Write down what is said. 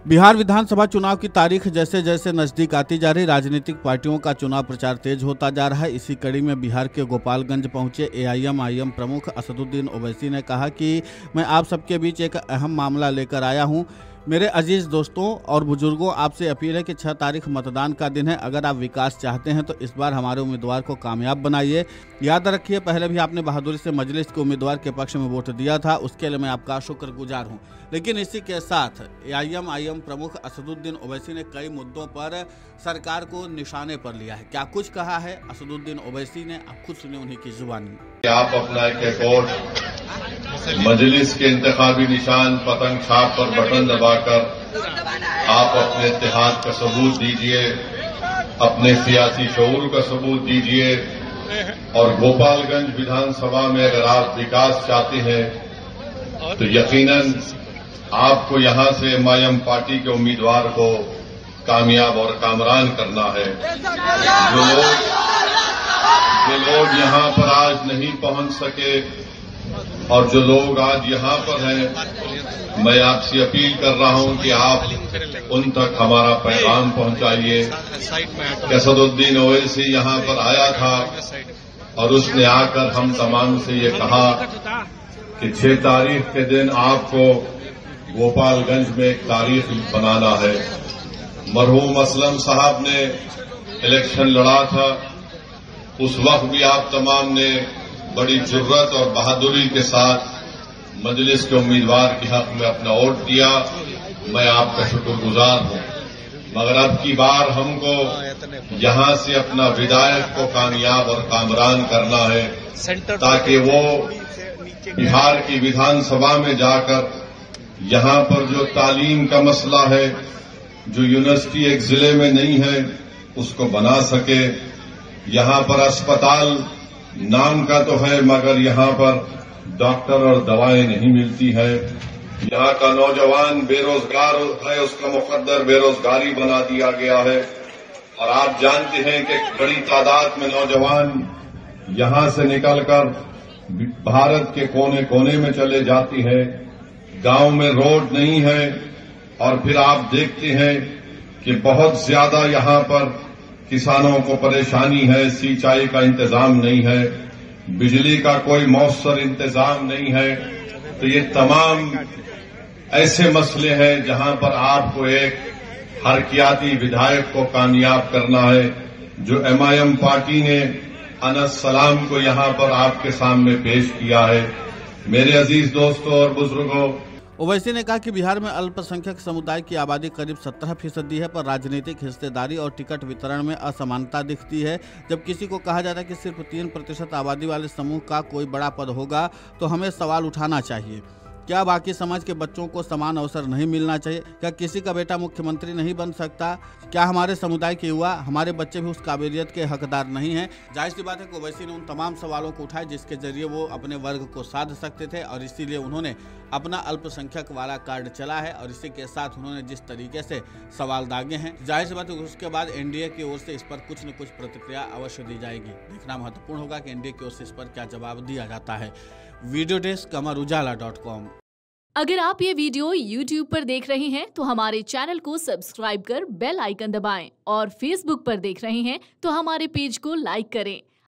बिहार विधानसभा चुनाव की तारीख जैसे जैसे नजदीक आती जा रही, राजनीतिक पार्टियों का चुनाव प्रचार तेज होता जा रहा है। इसी कड़ी में बिहार के गोपालगंज पहुंचे एआईएम प्रमुख असदुद्दीन ओवैसी ने कहा कि मैं आप सबके बीच एक अहम मामला लेकर आया हूं। मेरे अजीज दोस्तों और बुजुर्गों, आपसे अपील है कि 6 तारीख मतदान का दिन है। अगर आप विकास चाहते हैं तो इस बार हमारे उम्मीदवार को कामयाब बनाइए। याद रखिए, पहले भी आपने बहादुरी से मजलिस के उम्मीदवार के पक्ष में वोट दिया था, उसके लिए मैं आपका शुक्रगुजार हूं। लेकिन इसी के साथ एआईएम प्रमुख असदुद्दीन ओवैसी ने कई मुद्दों पर सरकार को निशाने पर लिया है। क्या कुछ कहा है असदुद्दीन ओवैसी ने, आप खुद सुने उन्हीं की जुबानी। आप अपना एक और मजलिस के इंतखाबी निशान पतंग छाप पर बटन दबाकर आप अपने इत्तेहाद का सबूत दीजिए, अपने सियासी शऊर का सबूत दीजिए। और गोपालगंज विधानसभा में अगर आप विकास चाहते हैं तो यकीनन आपको यहां से एमआईएम पार्टी के उम्मीदवार को कामयाब और कामरान करना है। जो लोग यहां पर आज नहीं पहुंच सके और जो लोग आज यहां पर हैं, मैं आपसे अपील कर रहा हूं कि आप उन तक हमारा पैगाम पहुंचाइए। असदुद्दीन ओवैसी यहां पर आया था और उसने आकर हम तमाम से ये कहा कि 6 तारीख के दिन आपको गोपालगंज में एक तारीख बनाना है। मरहूम असलम साहब ने इलेक्शन लड़ा था, उस वक्त भी आप तमाम ने बड़ी जुर्रत और बहादुरी के साथ मजलिस के उम्मीदवार के हक में अपना वोट दिया। मैं आपका शुक्रगुजार हूं। मगर अब की बार हमको यहां से अपना विधायक को कामयाब और कामरान करना है, ताकि वो बिहार की विधानसभा में जाकर यहां पर जो तालीम का मसला है, जो यूनिवर्सिटी एक जिले में नहीं है, उसको बना सके। यहां पर अस्पताल नाम का तो है, मगर यहां पर डॉक्टर और दवाएं नहीं मिलती है। यहां का नौजवान बेरोजगार है, उसका मुकद्दर बेरोजगारी बना दिया गया है। और आप जानते हैं कि बड़ी तादाद में नौजवान यहां से निकलकर भारत के कोने कोने में चले जाती है। गांव में रोड नहीं है और फिर आप देखते हैं कि बहुत ज्यादा यहां पर किसानों को परेशानी है, सिंचाई का इंतजाम नहीं है, बिजली का कोई मौसर इंतजाम नहीं है। तो ये तमाम ऐसे मसले हैं जहां पर आपको एक हरकियाती विधायक को कामयाब करना है। जो एमआईएम पार्टी ने अनस सलाम को यहां पर आपके सामने पेश किया है। मेरे अजीज दोस्तों और बुजुर्गों, ओवैसी ने कहा कि बिहार में अल्पसंख्यक समुदाय की आबादी करीब 17% है, पर राजनीतिक हिस्सेदारी और टिकट वितरण में असमानता दिखती है। जब किसी को कहा जाता है कि सिर्फ 3% आबादी वाले समूह का कोई बड़ा पद होगा, तो हमें सवाल उठाना चाहिए। क्या बाकी समाज के बच्चों को समान अवसर नहीं मिलना चाहिए? क्या किसी का बेटा मुख्यमंत्री नहीं बन सकता? क्या हमारे समुदाय के युवा, हमारे बच्चे भी उस काबिलियत के हकदार नहीं हैं? जाहिर सी बात है कि ओवैसी ने उन तमाम सवालों को उठाए जिसके जरिए वो अपने वर्ग को साध सकते थे, और इसीलिए उन्होंने अपना अल्पसंख्यक वाला कार्ड चला है। और इसी के साथ उन्होंने जिस तरीके से सवाल दागे हैं, जाहिर सी बात है उसके बाद एनडीए की ओर से इस पर कुछ न कुछ प्रतिक्रिया अवश्य दी जाएगी। देखना महत्वपूर्ण होगा कि एनडीए की ओर से इस पर क्या जवाब दिया जाता है। Video desk amarujala.com। अगर आप ये वीडियो YouTube पर देख रहे हैं तो हमारे चैनल को सब्सक्राइब कर बेल आइकन दबाएं, और Facebook पर देख रहे हैं तो हमारे पेज को लाइक करें।